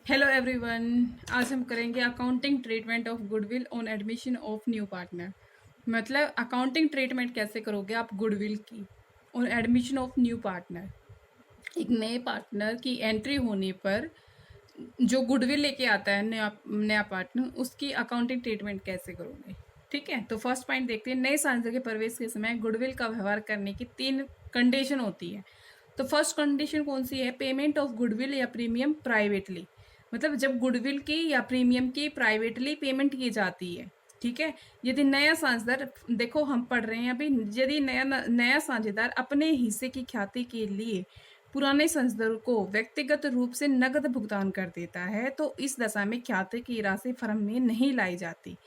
Hello everyone. आज हम करेंगे accounting treatment of goodwill on admission of new partner. मतलब अकाउंटिंग ट्रीटमेंट कैसे करोगे आप गुडविल की on admission of new partner. एक नए पार्टनर की एंट्री होने पर जो गुडविल लेके आता है नया नया पार्टनर, उसकी अकाउंटिंग ट्रीटमेंट कैसे करोगे। ठीक है, तो फर्स्ट पॉइंट देखते हैं। नए सांसद के प्रवेश के समय गुडविल का व्यवहार करने की 3 कंडीशन होती है। तो फर्स्ट कंडीशन कौन सी है? पेमेंट ऑफ गुडविल या प्रीमियम प्राइवेटली। मतलब जब गुडविल की या प्रीमियम की प्राइवेटली पेमेंट की जाती है। ठीक है, यदि नया साझेदार, देखो हम पढ़ रहे हैं अभी, यदि नया साझेदार अपने हिस्से की ख्याति के लिए पुराने साझेदार को व्यक्तिगत रूप से नकद भुगतान कर देता है तो इस दशा में ख्याति की राशि फर्म में नहीं लाई जाती।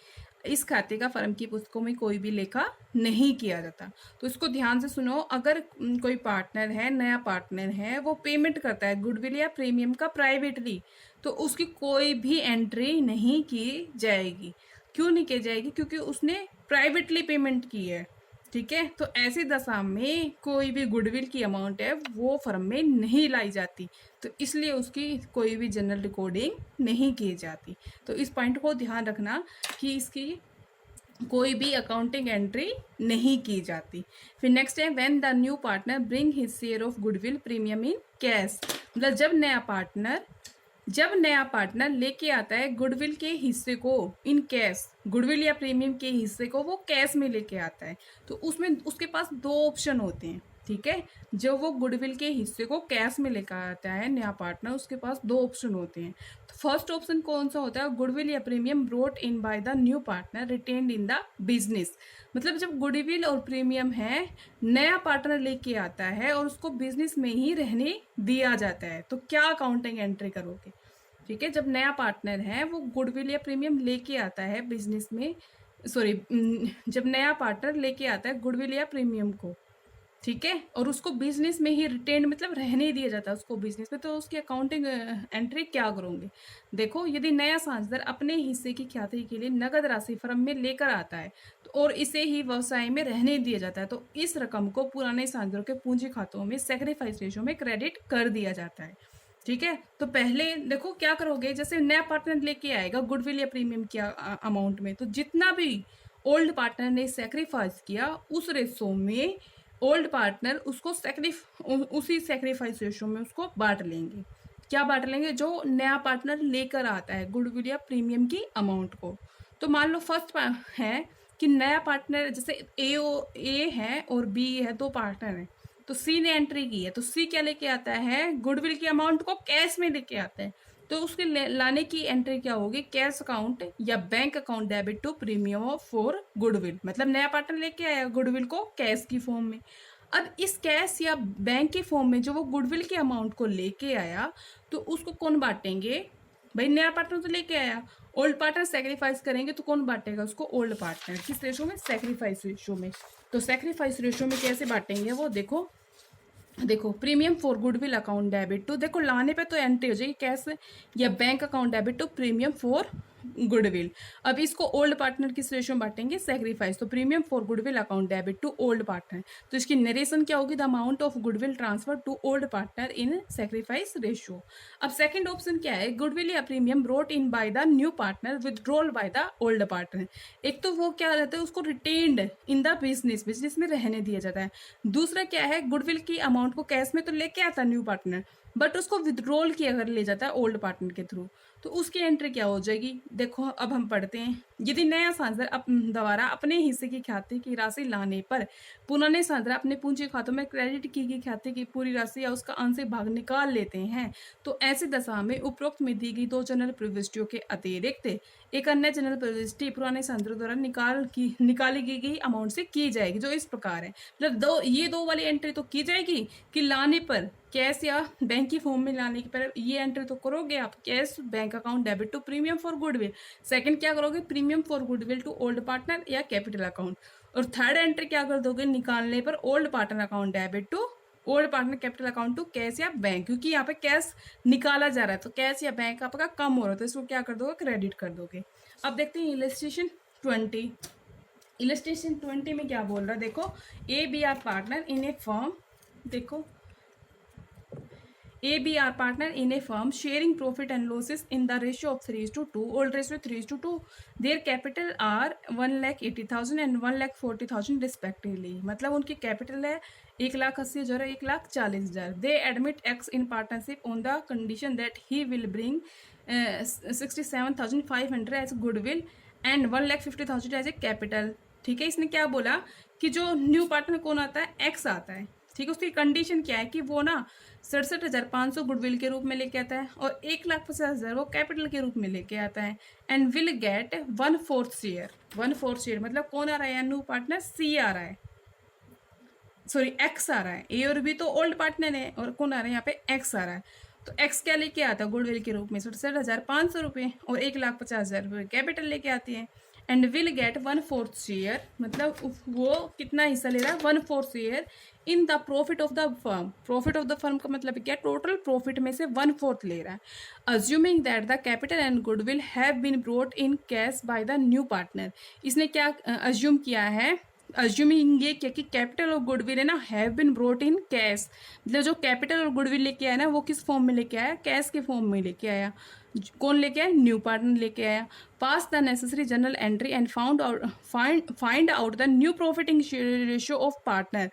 इस खाते का फर्म की पुस्तकों में कोई भी लेखा नहीं किया जाता। तो इसको ध्यान से सुनो। अगर कोई पार्टनर है, नया पार्टनर है, वो पेमेंट करता है गुडविल या प्रीमियम का प्राइवेटली, तो उसकी कोई भी एंट्री नहीं की जाएगी। क्यों नहीं की जाएगी? क्योंकि उसने प्राइवेटली पेमेंट की है। ठीक है, तो ऐसी दशा में कोई भी गुडविल की अमाउंट है वो फर्म में नहीं लाई जाती, तो इसलिए उसकी कोई भी जनरल रिकॉर्डिंग नहीं की जाती। तो इस पॉइंट को ध्यान रखना कि इसकी कोई भी अकाउंटिंग एंट्री नहीं की जाती। फिर नेक्स्ट है when the new partner bring his share of goodwill premium in cash. मतलब जब नया पार्टनर लेके आता है गुडविल के हिस्से को इन कैश, गुडविल या प्रीमियम के हिस्से को वो कैश में लेके आता है, तो उसमें उसके पास 2 ऑप्शन होते हैं। ठीक है, जब वो गुडविल के हिस्से को कैश में लेकर आता है नया पार्टनर, उसके पास 2 ऑप्शन होते हैं। तो फर्स्ट ऑप्शन कौन सा होता है? गुडविल या premium brought in by the new partner retained in the business. मतलब जब गुडविल और प्रीमियम है, नया पार्टनर लेके आता है और उसको बिजनेस में ही रहने दिया जाता है, तो क्या अकाउंटिंग एंट्री करोगे? ठीक है, जब नया पार्टनर है वो गुडविल या प्रीमियम लेके आता है बिजनेस में, सॉरी, जब नया पार्टनर लेके आता है गुडविल या प्रीमियम को, ठीक है, और उसको बिजनेस में ही रिटेन मतलब रहने दिया जाता है उसको बिजनेस में, तो उसकी अकाउंटिंग एंट्री क्या करोगे? देखो, यदि नया साझेदार अपने हिस्से की ख्याति के लिए नगद राशि फर्म में लेकर आता है तो और इसे ही व्यवसाय में रहने दिया जाता है, तो इस रकम को पुराने साझेदारों के पूंजी खातों में सैक्रिफाइस रेशियो में क्रेडिट कर दिया जाता है। ठीक है, तो पहले देखो क्या करोगे। जैसे नया पार्टनर लेके आएगा गुडविल या प्रीमियम किया अमाउंट में, तो जितना भी ओल्ड पार्टनर ने सेक्रीफाइस किया उस रेशो में ओल्ड पार्टनर उसको उसी सेक्रीफाइस रेशो में उसको बांट लेंगे। क्या बांट लेंगे? जो नया पार्टनर लेकर आता है गुडविल या प्रीमियम की अमाउंट को। तो मान लो फर्स्ट है कि नया पार्टनर, जैसे ए है और बी है, 2 पार्टनर हैं, तो सी ने एंट्री की है, तो सी क्या लेके आता है? गुडविल की अमाउंट को कैश में लेके आता है, तो उसके लाने की एंट्री क्या होगी? कैश अकाउंट या bank account debit to premium of for goodwill. मतलब नया पार्टनर लेके आया गुडविल को कैश की फॉर्म में। अब इस कैश या बैंक के फॉर्म में जो वो गुडविल के अमाउंट को लेके आया, तो उसको कौन बांटेंगे? भाई नया पार्टनर तो लेके आया, ओल्ड पार्टनर सेक्रीफाइस करेंगे तो कौन बांटेगा उसको? Old partner. किस रेशो में? सेक्रीफाइस रेशो में। तो सेक्रीफाइस रेशो में कैसे बांटेंगे वो देखो premium for goodwill account debit to, देखो लाने पे तो एंट्री हो जाएगी कैश या bank account debit to premium for goodwill. अब इसको ओल्ड पार्टनर किस रेशो में बांटेंगे? सेक्रीफाइस। तो premium for goodwill account debit to old partner, तो इसकी नरेशन क्या होगी? The amount of goodwill transfer to old partner in sacrifice ratio. अब सेकंड ऑप्शन क्या है? गुडविल या premium brought in by the new partner withdrawal by the old partner. एक तो वो क्या रहता है, उसको रिटेन्ड इन द बिजनेस में रहने दिया जाता है। दूसरा क्या है? गुडविल की अमाउंट को कैश में तो लेके आता न्यू पार्टनर, बट उसको विदड्रॉल किया अगर ले जाता है ओल्ड पार्टनर के थ्रू, तो उसकी एंट्री क्या हो जाएगी? देखो अब हम पढ़ते हैं। यदि नया साझेदार द्वारा अपने हिस्से की ख्याति की राशि लाने पर पुराने साझेदार अपने पूंजी खातों में क्रेडिट की गई ख्याति की पूरी राशि या उसका आंशिक भाग निकाल लेते हैं, तो ऐसी दशा में उपरोक्त में दी गई 2 जनरल प्रविष्टियों के अतिरिक्त एक अन्य जनरल प्रविष्टि पुराने साझेदारों द्वारा निकाली गई अमाउंट से की जाएगी, जो इस प्रकार है। मतलब ये दो वाली एंट्री तो की जाएगी कि लाने पर कैश या बैंक की फॉर्म में लाने की पर ये एंट्री तो करोगे आप, cash bank account debit to premium for goodwill. Second क्या करोगे? Premium for goodwill to old partner या कैपिटल अकाउंट। और थर्ड एंट्री क्या कर दोगे? निकालने पर old partner account debit to old partner capital account to cash या बैंक, क्योंकि यहाँ पे कैश निकाला जा रहा है तो कैश या बैंक आपका कम हो रहा है, तो इसको क्या कर दोगे? क्रेडिट कर दोगे। अब देखते हैं इलस्ट्रेशन 20। इलस्ट्रेशन 20 में क्या बोल रहा है? देखो, A B are partner in a firm. देखो A, B are partner in a firm sharing profit and losses in the ratio of 3:2, old ratio 3:2. Their capital are 1,80,000 and 1,40,000 respectively. मतलब उनकी capital है 1,80,000 1,40,000. They admit X in partnership on the condition that he will bring 67,500 as goodwill and 1,50,000 as a capital. ठीक है, इसने क्या बोला कि जो न्यू पार्टनर कौन आता है, एक्स आता है। ठीक है, उसकी कंडीशन क्या है कि वो ना 67,500 गुडविल के रूप में लेके आता है और 1,50,000 वो कैपिटल के रूप में लेके आता है and will get 1/4 share. 1/4 share मतलब कौन आ रहा है, न्यू पार्टनर सी आ रहा है, सॉरी एक्स आ रहा है। ए और बी तो ओल्ड पार्टनर है और कौन आ रहा है यहाँ पे, एक्स आ रहा है। तो एक्स क्या लेके आता है गुडविल के रूप में, 67,500 रुपये और 1,50,000 रुपये कैपिटल लेके आती है एंड विल गेट 1/4 शेयर, मतलब वो कितना हिस्सा ले रहा है, 1/4 share in the profit of the firm. Profit of the firm का मतलब क्या, टोटल प्रॉफिट में से 1/4 ले रहा है। Assuming that the capital and goodwill have been brought in cash by the new partner. इसने क्या अज्यूम किया है, अज्यूमिंग ये क्या कि कैपिटल और गुडविल है ना have been brought in cash, मतलब जो कैपिटल और गुडविल लेके आया ना वो किस फॉर्म में लेके आया, कैश के फॉर्म में लेके आया। कौन लेके आया, न्यू पार्टनर लेके आया। Pass the necessary journal entry and find out the new profiting ratio of partner.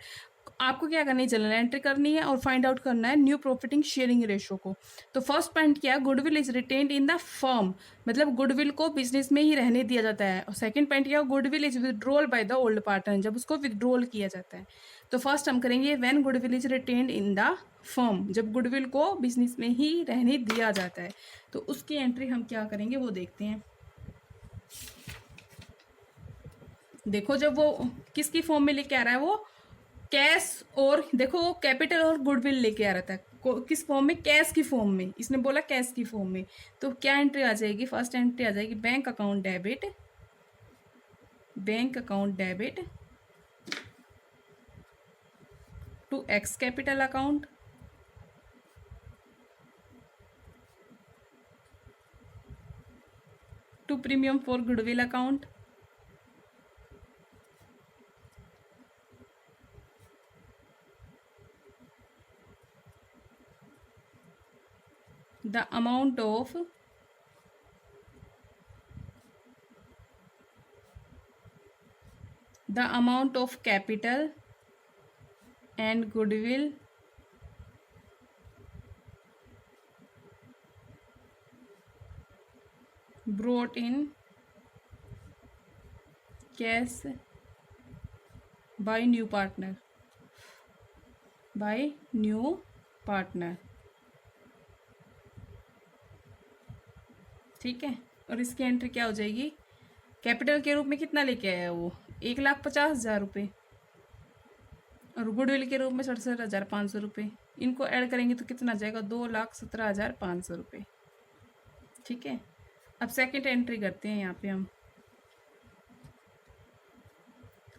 आपको क्या करनी है, जनरल एंट्री करनी है और फाइंड आउट करना है न्यू प्रॉफिटिंग शेयरिंग रेशियो को। तो फर्स्ट पॉइंट क्या है, goodwill is retained in the firm, मतलब गुडविल को बिजनेस में ही रहने दिया जाता है। और सेकंड पॉइंट क्या है, goodwill is withdrawal bye the old partner, जब उसको विड्रॉल किया जाता है। तो फर्स्ट हम करेंगे when goodwill is retained in the firm, जब गुडविल को बिजनेस में ही रहने दिया जाता है। तो उसकी एंट्री हम क्या करेंगे वो देखते हैं। देखो जब वो किसकी फॉर्म में लेके आ रहा है, वो कैश, और देखो वो कैपिटल और गुडविल लेके आ रहा था किस फॉर्म में, कैश की फॉर्म में। इसने बोला कैश की फॉर्म में, तो क्या एंट्री आ जाएगी, फर्स्ट एंट्री आ जाएगी bank account debit, bank account debit to X capital account, to premium for goodwill account, the amount of capital and goodwill brought in cash by new partner, ठीक है। और इसकी एंट्री क्या हो जाएगी, कैपिटल के रूप में कितना लेके आया वो, 1,50,000 रुपये, और गुडविल के रूप में 67,500 रुपये। इनको ऐड करेंगे तो कितना जाएगा, 2,17,500 रुपये। ठीक है, अब सेकंड एंट्री करते हैं यहाँ पे हम।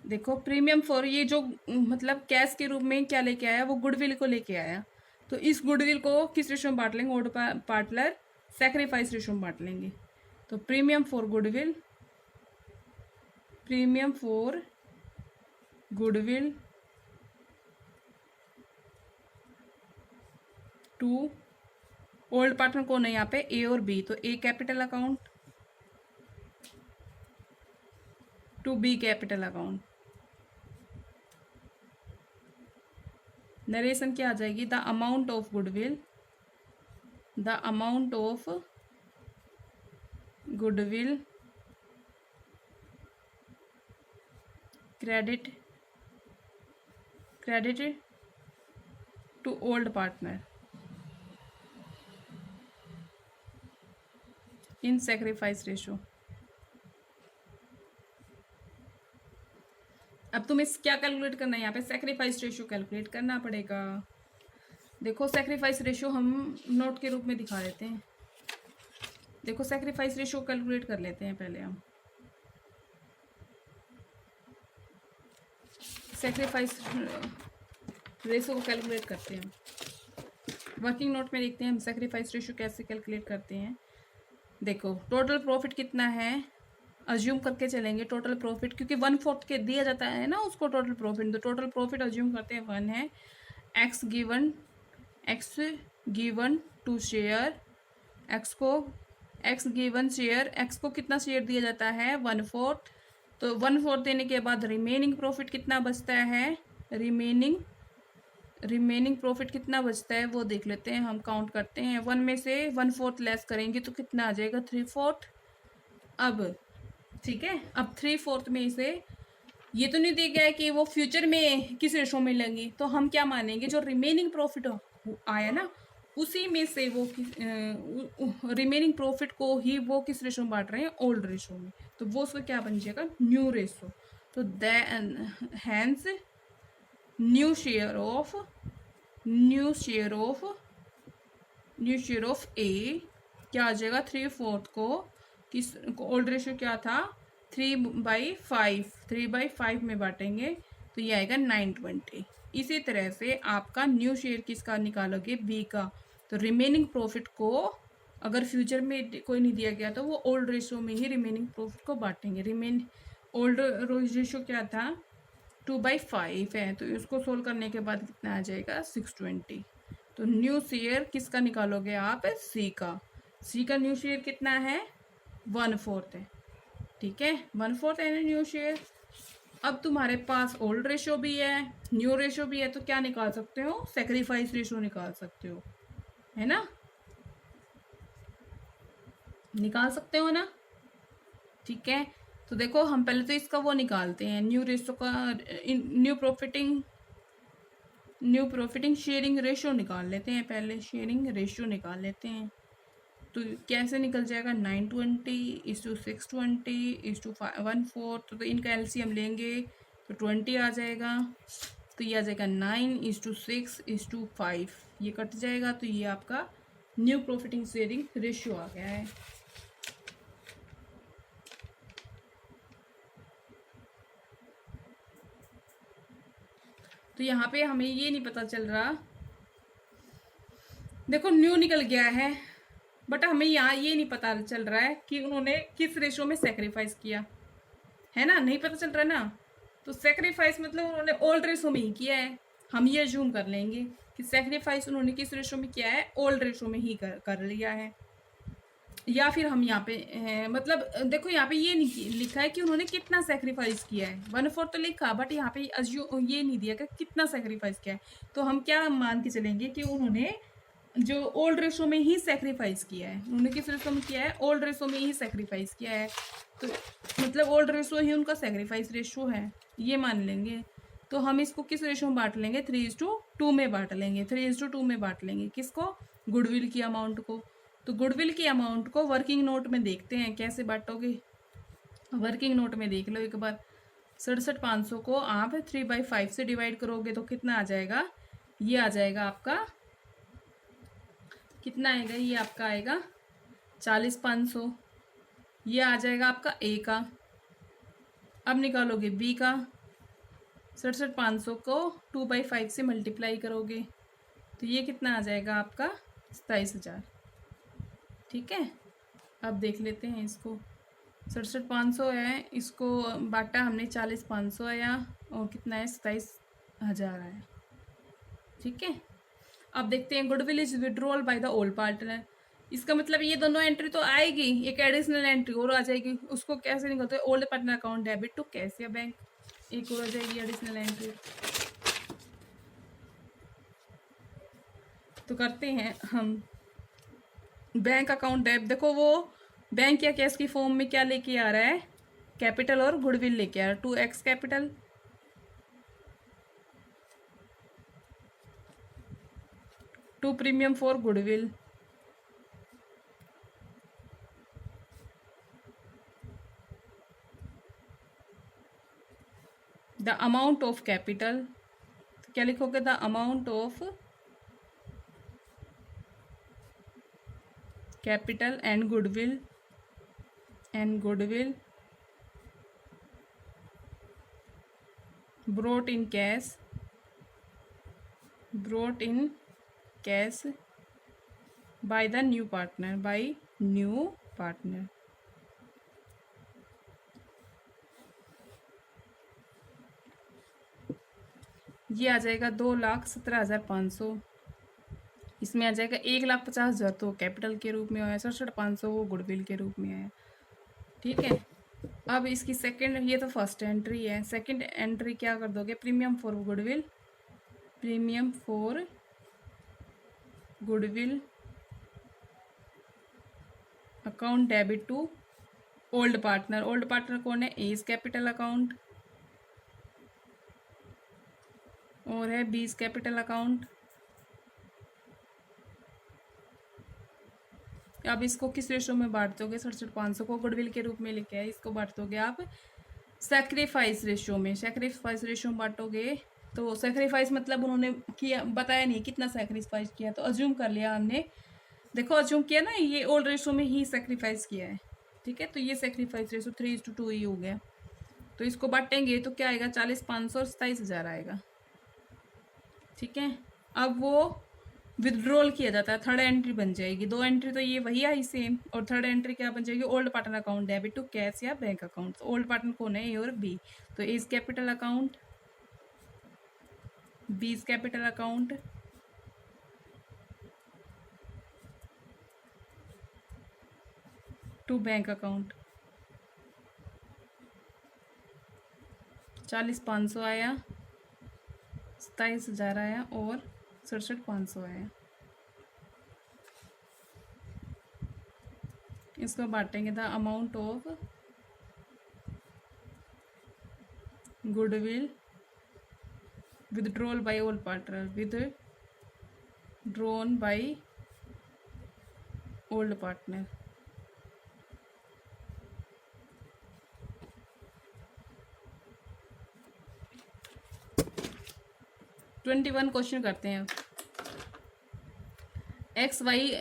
देखो प्रीमियम फॉर, ये जो मतलब कैश के रूप में क्या लेके आया, वो गुडविल को लेके आया। तो इस गुडविल को किस रेशो में बांट लेंगे, ओल्ड पार्टनर सैक्रिफाइस रेशो में बांट लेंगे। तो premium for goodwill, premium for goodwill to old partner कौन है यहाँ पे, ए और बी, तो A capital account to B capital account. Narration क्या आ जाएगी, the amount of goodwill, the amount of goodwill credited to old partner in sacrifice ratio। अब तुम्हें क्या कैलकुलेट करना है, यहाँ पे सैक्रिफाइस रेशियो कैलकुलेट करना पड़ेगा। देखो सैक्रिफाइस रेशियो हम नोट के रूप में दिखा देते हैं। देखो सैक्रिफाइस रेशियो कैलकुलेट कर लेते हैं पहले हम। सैक्रिफाइस रेशियो को कैलकुलेट करते हैं, वर्किंग नोट में देखते हैं हम सैक्रिफाइस रेशियो कैसे कैलकुलेट करते हैं। देखो टोटल प्रॉफिट कितना है, अज्यूम करके चलेंगे टोटल प्रॉफिट, क्योंकि 1/4 के दिया जाता है ना उसको टोटल प्रॉफिट। तो टोटल प्रॉफिट अज्यूम करते हैं 1 है, X given, X given to share, X को, एक्स गिवन शेयर, एक्स को कितना शेयर दिया जाता है 1/4। तो 1/4 देने के बाद रिमेनिंग प्रॉफिट कितना बचता है, रिमेनिंग प्रॉफिट कितना बचता है वो देख लेते हैं, हम काउंट करते हैं। 1 में से 1/4 लेस करेंगे तो कितना आ जाएगा 3/4। अब ठीक है, अब 3/4 में से ये तो नहीं दिया गया है कि वो फ्यूचर में किस रेशो में लेंगी, तो हम क्या मानेंगे, जो रिमेनिंग प्रॉफिट आया ना उसी में से वो रिमेनिंग प्रॉफिट को ही वो किस रेशो में बांट रहे हैं, ओल्ड रेशो में। तो वो उसका क्या बन जाएगा, न्यू रेशो। तो हैंस न्यू शेयर ऑफ ए क्या आ जाएगा 3/4 को किस, ओल्ड रेशियो क्या था 3/5, 3/5 में बांटेंगे तो ये आएगा 920। इसी तरह से आपका न्यू शेयर किसका निकालोगे, बी का। तो रिमेनिंग प्रॉफिट को अगर फ्यूचर में कोई नहीं दिया गया तो वो ओल्ड रेशियो में ही रिमेनिंग प्रॉफिट को बांटेंगे। ओल्ड रेशियो क्या था 2/5 है, तो इसको सोल्व करने के बाद कितना आ जाएगा 620। तो न्यू शेयर किसका निकालोगे आप, सी का। सी का न्यू शेयर कितना है 1/4 है, ठीक है 1/4 है ना न्यू शेयर। अब तुम्हारे पास ओल्ड रेशो भी है, न्यू रेशो भी है, तो क्या निकाल सकते हो, सेक्रीफाइस रेशो निकाल सकते हो, है ना, निकाल सकते हो ना, ठीक है। तो देखो हम पहले तो इसका वो निकालते हैं, न्यू रेशो का, न्यू प्रॉफिटिंग शेयरिंग रेशो निकाल लेते हैं, पहले शेयरिंग रेशो निकाल लेते हैं। तो कैसे निकल जाएगा 920:620:1/4, तो इनका एलसीएम लेंगे तो 20 आ जाएगा। तो ये आ जाएगा 9:6:5, ये कट जाएगा, तो ये आपका न्यू प्रॉफिटिंग शेयरिंग रेशियो आ गया है। तो यहाँ पे हमें ये नहीं पता चल रहा, देखो न्यू निकल गया है, बट हमें यहाँ ये नहीं पता चल रहा है कि उन्होंने किस रेशो में सेक्रीफाइस किया है ना, नहीं पता चल रहा ना। तो सेक्रीफाइस मतलब उन्होंने ओल्ड रेशो में ही किया है, हम ये अज्यूम कर लेंगे कि सेक्रीफाइस उन्होंने किस रेशो में किया है, ओल्ड रेशो में ही कर लिया है। या फिर हम यहाँ पे मतलब देखो यहाँ पे ये नहीं लिखा है कि उन्होंने कितना सेक्रीफाइस किया है, 1/4 तो लिखा, बट यहाँ पे ये नहीं दिया कि कितना सेक्रीफाइस किया है। तो हम क्या मान के चलेंगे कि उन्होंने जो ओल्ड रेशो में ही सेक्रीफाइस किया है, उन्होंने किस रेशो में किया है, ओल्ड रेशो में ही सेक्रीफाइस किया है। तो मतलब ओल्ड रेशो ही उनका सेक्रीफाइस रेशो है, ये मान लेंगे। तो हम इसको किस रेशो में बांट लेंगे, 3:2 में बांट लेंगे, 3:2 में बांट लेंगे किसको, गुडविल की अमाउंट को। तो गुडविल की अमाउंट को वर्किंग नोट में देखते हैं कैसे बांटोगे, वर्किंग नोट में देख लो एक बार। 67,500 को आप 3/5 से डिवाइड करोगे तो कितना आ जाएगा, ये आ जाएगा आपका, कितना आएगा, ये आपका आएगा 40,500, ये आ जाएगा आपका ए का। अब निकालोगे बी का, 67,500 को 2/5 से मल्टीप्लाई करोगे तो ये कितना आ जाएगा आपका 27,000, ठीक है। अब देख लेते हैं इसको, 67,500 है, इसको बांटा हमने 40,500 आया, और कितना है 27,000 आया, ठीक है। अब देखते हैं goodwill is withdrawal bye the old partner, इसका मतलब ये दोनों एंट्री तो आएगी, एक एडिशनल एंट्री और आ जाएगी, उसको कैसे निकलते हैं, old partner account debit to cash या बैंक, एक और आ जाएगी एडिशनल एंट्री। तो करते हैं हम बैंक अकाउंट डेबिट, देखो वो बैंक या कैश की फॉर्म में क्या लेके आ रहा है, कैपिटल और गुडविल लेके आ रहा है, 2x capital 2 premium for goodwill, the amount of capital, क्या लिखोगे, the amount of capital and goodwill brought in cash by the new partner, ये आ जाएगा 2,17,500, इसमें आ जाएगा 1,50,000 तो कैपिटल के रूप में आया, 67,500 वो गुडविल के रूप में आया। ठीक है, अब इसकी सेकंड, ये तो फर्स्ट एंट्री है, सेकंड एंट्री क्या कर दोगे, premium for goodwill, premium for goodwill account debit to old partner. Old partner कौन है, एज कैपिटल अकाउंट और है बीज कैपिटल अकाउंट। अब इसको किस रेशो में बांट दोगे, 67,500 को गुडविल के रूप में लेके आए, इसको बांट दोगे आप सैक्रिफाइस रेशो में। सैक्रिफाइस रेशो में बांटोगे तो सैक्रिफाइस मतलब उन्होंने किया, बताया नहीं कितना सैक्रिफाइस किया, तो अज्यूम कर लिया हमने, देखो अज्यूम किया ना, ये ओल्ड रेशो में ही सैक्रिफाइस किया है। ठीक है, तो ये सैक्रिफाइस रेशो 3:2 ही हो गया। तो इसको बांटेंगे तो क्या आएगा, 40,500 और 27,000 आएगा। ठीक है, अब वो विदड्रॉल किया जाता है, थर्ड एंट्री बन जाएगी। दो एंट्री तो ये वही आई सेम, और थर्ड एंट्री क्या बन जाएगी, old partner account debit to cash या बैंक अकाउंट। तो ओल्ड पार्टनर कौन है, ए और बी, तो A's capital account, B's capital account, to bank account. 40,500 आया, 27,000 आया और 67,500 आया। इसको बांटेंगे, the amount of goodwill withdrawal by all partner, withdrawn by old partner. Twenty 21 question करते हैं। X Y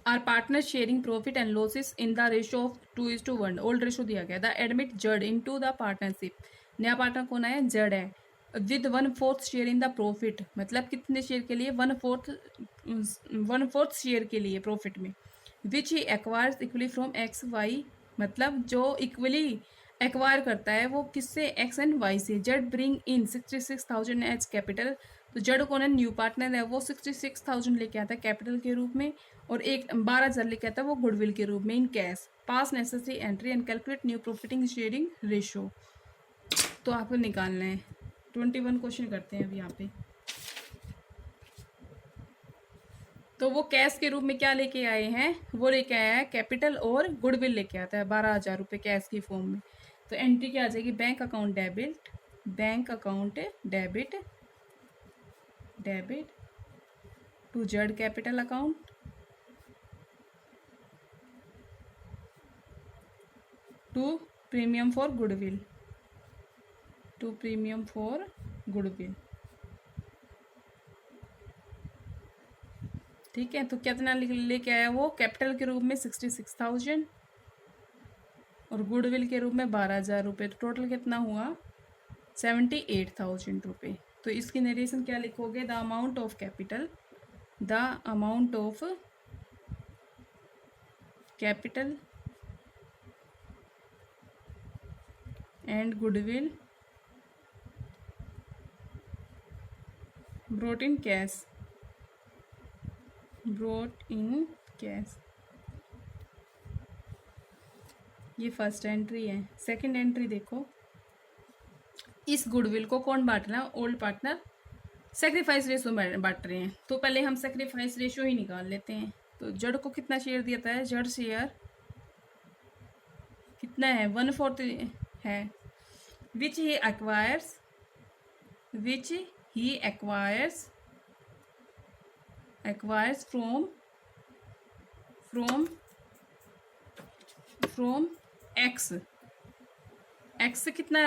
are partner sharing profit and losses in the ratio of 2:1। Old ratio दिया गया। द एडमिट जड इन टू द पार्टनरशिप, नया partner कौन है, जड है, with 1/4 share in the profit, मतलब कितने शेयर के लिए, 1/4 शेयर के लिए प्रॉफिट में, which he acquires equally from X Y, मतलब जो इक्वली एक्वायर करता है वो किससे, एक्स एंड वाई से। जड ब्रिंग इन 66,000 एज कैपिटल, तो जड कौन है, न्यू पार्टनर है, वो 66,000 लेके आता है कैपिटल के रूप में, और 12,000 लेके आता है वो गुडविल के रूप में in cash. Pass necessary entry and calculate new profiting sharing ratio. तो आपको निकालना है। 21 क्वेश्चन करते हैं अभी यहाँ पे। तो वो कैश के रूप में क्या लेके आए हैं, वो लेके आया है कैपिटल और गुडविल लेके आता है 12,000 रुपये कैश की फॉर्म में। तो एंट्री क्या आ जाएगी, bank account debit, bank account debit, debit to Z capital account, to premium for goodwill, to premium for goodwill. ठीक है, तो कितना लेके आया वो, कैपिटल के रूप में 66,000 और गुडविल के रूप में 12,000 रुपये, तो टोटल कितना हुआ, 78,000 रुपये। तो इसकी नरेशन क्या लिखोगे, the amount of capital, the amount of capital and goodwill brought in cash, brought in cash. ये फर्स्ट एंट्री है। सेकंड एंट्री देखो, इस गुडविल को कौन बांट रहा है, ओल्ड पार्टनर सेक्रीफाइस रेशो में बांट रहे हैं। तो पहले हम सेक्रीफाइस रेशो ही निकाल लेते हैं। तो जड़ को कितना शेयर दिया है, जड़ शेयर कितना है, 1/4 है, which he acquires, which he acquires from X. X से कितना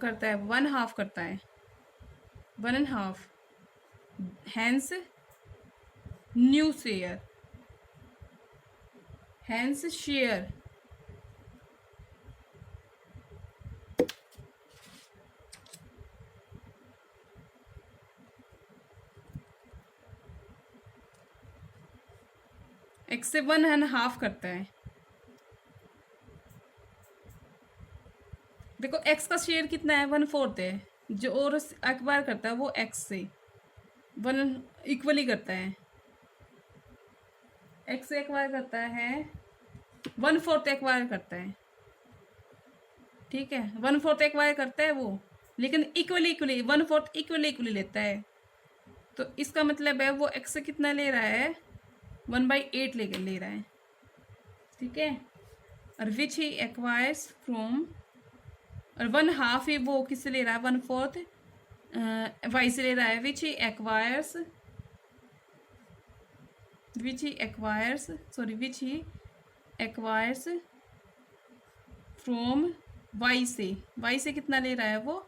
करता है, 1/2 करता है, 1.5, hence new share, hence share X से 1.5 करता है। देखो एक्स का शेयर कितना है, 1/4 है, जो और एक्वायर करता है वो एक्स से 1 इक्वली करता है। एक्स एक्वायर करता है 1/4 एक्वायर करता है, ठीक है, 1/4 एक्वायर करता है वो, लेकिन इक्वली इक्वली 1/4 इक्वली इक्वली लेता है। तो इसका मतलब है वो एक्स से कितना ले रहा है, 1/8 ले रहा है, ठीक है। और विच ही एक्वायर्स फ्रॉम, और 1/2 ही वो किससे ले रहा है, 1/4 वाई से ले रहा है। Which he acquires from Y से कितना ले रहा है वो,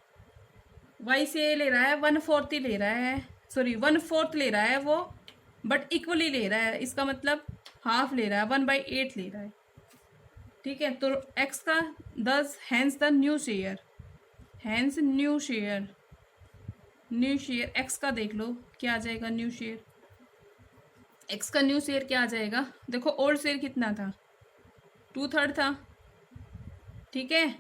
वाई से ले रहा है 1/4 ही ले रहा है, सॉरी 1/4 ले रहा है वो, बट इक्वली ले रहा है, इसका मतलब हाफ ले रहा है, 1/8 ले रहा है, ठीक है। तो एक्स का hence the new share, new share X का देख लो क्या आ जाएगा, न्यू शेयर एक्स का न्यू शेयर क्या आ जाएगा, देखो ओल्ड शेयर कितना था, 2/3 था, ठीक है।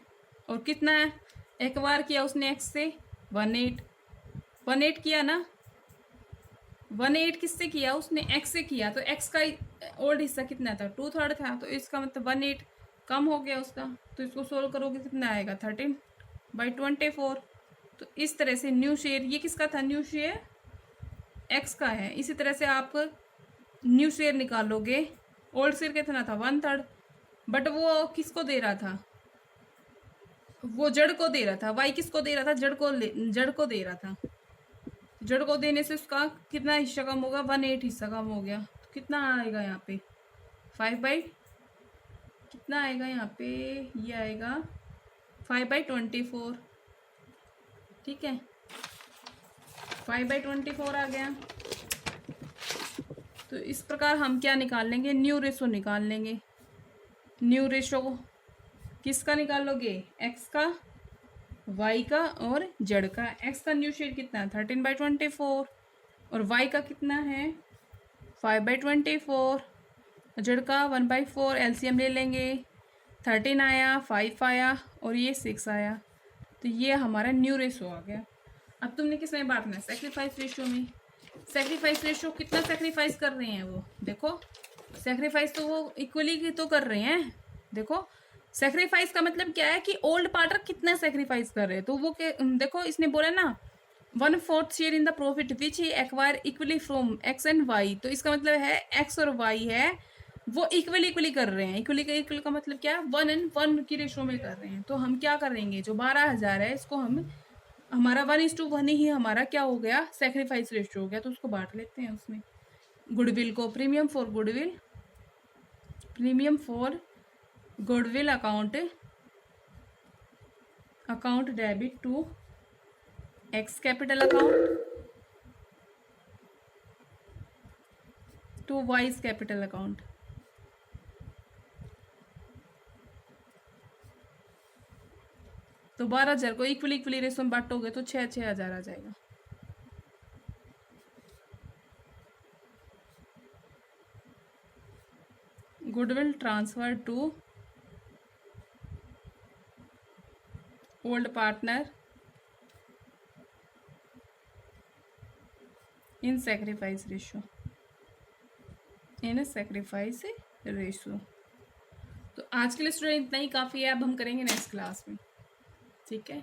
और कितना है, एक बार किया उसने एक्स से 1/8 किया ना, 1/8 किससे किया उसने, एक्स से किया, तो एक्स का ओल्ड हिस्सा कितना था, 2/3 था, तो इसका मतलब 1/8 कम हो गया उसका। तो इसको सोल्व करोगे कितना आएगा, 13/24। तो इस तरह से न्यू शेयर, ये किसका था, न्यू शेयर एक्स का है। इसी तरह से आप न्यू शेयर निकालोगे, ओल्ड शेयर कितना था, 1/3, बट वो किसको दे रहा था, वो जड़ को दे रहा था, वाई किसको दे रहा था, जड़ को दे रहा था। जड़ को देने से उसका कितना हिस्सा कम होगा, 1/8 हिस्सा कम हो गया। तो कितना आएगा यहाँ पे, 5 कितना आएगा यहाँ पे, ये आएगा 5/24, ठीक है, 5/24 आ गया। तो इस प्रकार हम क्या निकाल लेंगे, न्यू रेशो निकाल लेंगे। न्यू रेशो किसका निकालोगे, एक्स का, वाई का और जेड का। एक्स का न्यू शेयर कितना है, 13/24, और वाई का कितना है, 5/24, जेड का 1/4। एलसीएम ले लेंगे, 13 आया, 5 आया और ये 6 आया। तो ये हमारा न्यू रेशो आ गया। अब तुमने किस में बांटना है, सेक्रीफाइस रेशो में। सेक्रीफाइस रेशो कितना सेक्रीफाइस कर रहे हैं वो, देखो सेक्रीफाइस तो वो इक्वली की तो कर रहे हैं। देखो सेक्रीफाइस का मतलब क्या है कि ओल्ड पार्टनर कितना सेक्रीफाइस कर रहे हैं, तो वो देखो इसने बोला ना 1/4 share in the profit which he acquire equally from X and Y. तो इसका मतलब है एक्स और वाई है वो इक्वली कर रहे हैं। इक्वली का मतलब क्या है, 1:1 की रेशो में कर रहे हैं। तो हम क्या करेंगे, जो 12,000 है इसको हम, हमारा 1:1 ही हमारा क्या हो गया, सेक्रीफाइस रेशो हो गया। तो उसको बांट लेते हैं उसमें, गुडविल को, premium for goodwill account debit to X capital account to Y's capital account. तो 12,000 को इक्वली रेशो में बांटोगे तो 6,000 आ जाएगा। Goodwill transfer to old partner in sacrifice ratio. तो आज के लिए स्टूडेंट इतना ही काफ़ी है, अब हम करेंगे नेक्स्ट क्लास में, ठीक है।